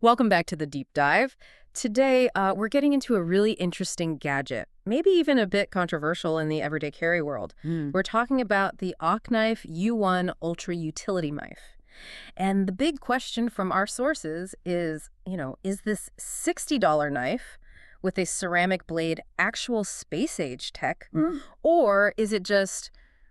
Welcome back to the deep dive. Today, we're getting into a really interesting gadget, maybe even a bit controversial in the everyday carry world. We're talking about the OKNIFE U1 Ultra Utility Knife. And the big question from our sources is, is this $60 knife with a ceramic blade actual space-age tech, or is it just,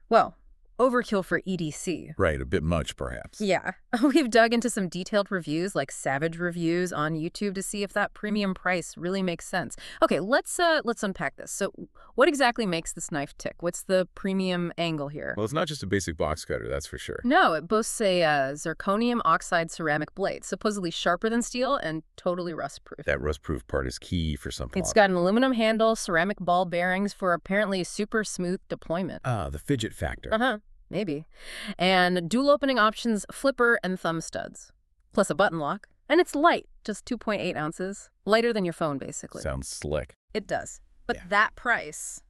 well, overkill for EDC? Right, a bit much, perhaps. Yeah. We've dug into some detailed reviews, like Savage reviews on YouTube, to see if that premium price really makes sense. Okay, let's unpack this. So what exactly makes this knife tick? What's the premium angle here? Well, it's not just a basic box cutter, that's for sure. No, it boasts a zirconium oxide ceramic blade, supposedly sharper than steel and totally rust-proof. That rust-proof part is key for some It's got an aluminum handle, ceramic ball bearings for apparently super smooth deployment. Ah, the fidget factor. Uh-huh. Maybe. And dual opening options, flipper and thumb studs. Plus a button lock. And it's light, just 2.8 ounces. Lighter than your phone, basically. Sounds slick. It does. But Yeah. that price,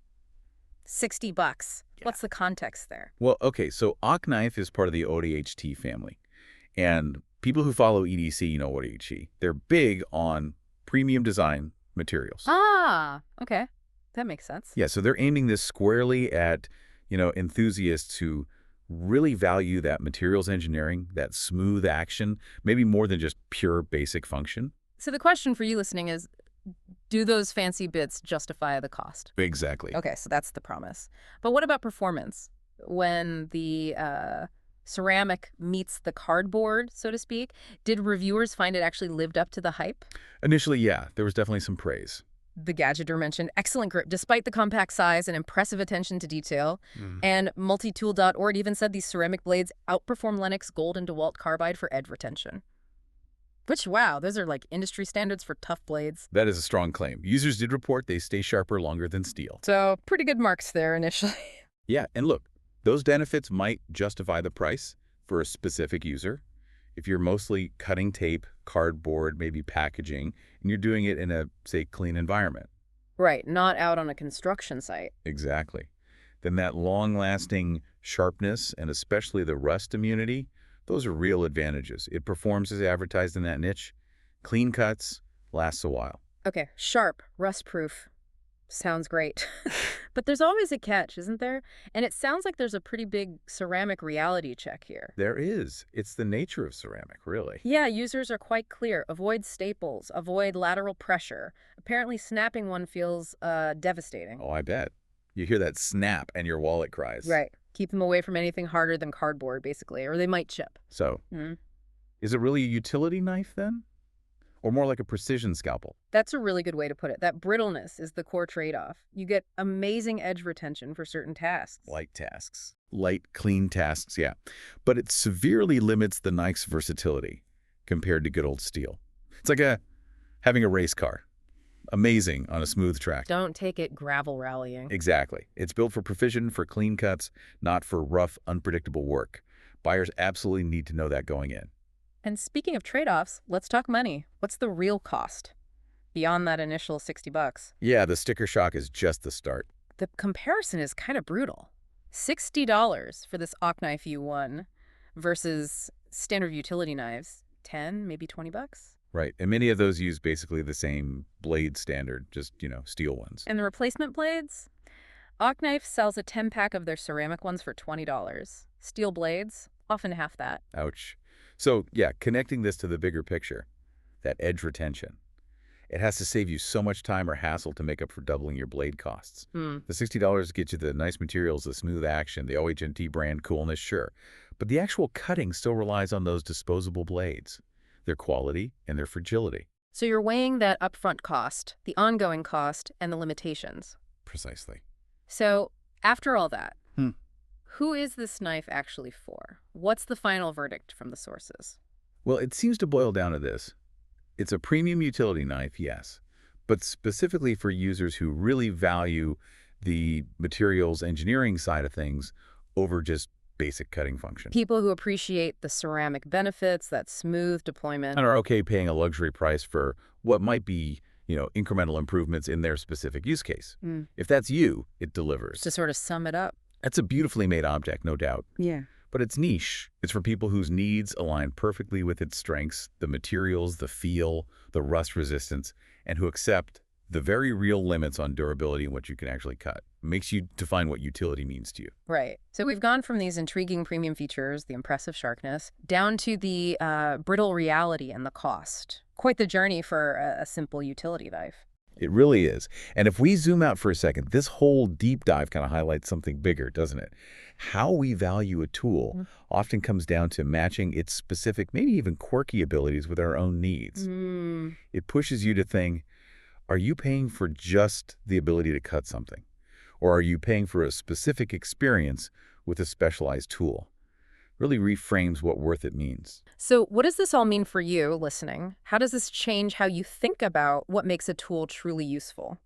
$60. Yeah. What's the context there? Well, okay, so OKNIFE is part of the ODHT family. And people who follow EDC know ODHT. They're big on premium design materials. Ah, okay. That makes sense. Yeah, so they're aiming this squarely at, enthusiasts who really value that materials engineering, that smooth action, maybe more than just pure basic function. So the question for you listening is, do those fancy bits justify the cost? Exactly. Okay, so that's the promise. But what about performance? When the ceramic meets the cardboard, so to speak, did reviewers find it actually lived up to the hype? Initially, yeah, there was definitely some praise. The gadgeter mentioned excellent grip despite the compact size and impressive attention to detail. And multitool.org even said these ceramic blades outperform Lennox Gold and DeWalt Carbide for edge retention. Which, wow, those are like industry standards for tough blades. That is a strong claim. Users did report they stay sharper longer than steel. So pretty good marks there initially. Yeah, and look, those benefits might justify the price for a specific user. If you're mostly cutting tape, cardboard, maybe packaging, and you're doing it in a, say, clean environment. Right, not out on a construction site. Exactly. Then that long-lasting sharpness and especially the rust immunity, those are real advantages. It performs as advertised in that niche. Clean cuts, lasts a while. Okay, sharp, rust-proof. Sounds great. But there's always a catch, isn't there? And it sounds like there's a pretty big ceramic reality check here. There is. It's the nature of ceramic, really. Yeah, users are quite clear. Avoid staples, avoid lateral pressure. Apparently snapping one feels devastating. Oh, I bet. You hear that snap and your wallet cries. Right. Keep them away from anything harder than cardboard, basically, or they might chip. So, is it really a utility knife then? Or more like a precision scalpel? That's a really good way to put it. That brittleness is the core trade-off. You get amazing edge retention for certain tasks. Light tasks. Light, clean tasks, yeah. But it severely limits the knife's versatility compared to good old steel. It's like having a race car. Amazing on a smooth track. Don't take it gravel rallying. Exactly. It's built for precision, for clean cuts, not for rough, unpredictable work. Buyers absolutely need to know that going in. And speaking of trade-offs, let's talk money. What's the real cost beyond that initial $60? Yeah, the sticker shock is just the start. The comparison is kind of brutal. $60 for this OKNIFE U1 versus standard utility knives, 10, maybe 20 bucks. Right, and many of those use basically the same blade standard, just, steel ones. And the replacement blades? OKNIFE sells a 10-pack of their ceramic ones for $20. Steel blades, often half that. Ouch. So, yeah, connecting this to the bigger picture, that edge retention, it has to save you so much time or hassle to make up for doubling your blade costs. The $60 gets you the nice materials, the smooth action, the OHNT brand coolness, sure. But the actual cutting still relies on those disposable blades, their quality and their fragility. So you're weighing that upfront cost, the ongoing cost, and the limitations. Precisely. So after all that, who is this knife actually for? What's the final verdict from the sources? Well, it seems to boil down to this. It's a premium utility knife, yes, but specifically for users who really value the materials engineering side of things over just basic cutting function. People who appreciate the ceramic benefits, that smooth deployment. And are okay paying a luxury price for what might be, incremental improvements in their specific use case. If that's you, it delivers. To sort of sum it up. That's a beautifully made object, no doubt. Yeah. But it's niche. It's for people whose needs align perfectly with its strengths, the materials, the feel, the rust resistance, and who accept the very real limits on durability and what you can actually cut. Makes you define what utility means to you. Right. So we've gone from these intriguing premium features, the impressive sharpness, down to the brittle reality and the cost. Quite the journey for a simple utility knife. It really is. And if we zoom out for a second, this whole deep dive kind of highlights something bigger, doesn't it? How we value a tool often comes down to matching its specific, maybe even quirky abilities with our own needs. It pushes you to think, are you paying for just the ability to cut something? Or are you paying for a specific experience with a specialized tool? Really reframes what worth it means. So what does this all mean for you listening? How does this change how you think about what makes a tool truly useful?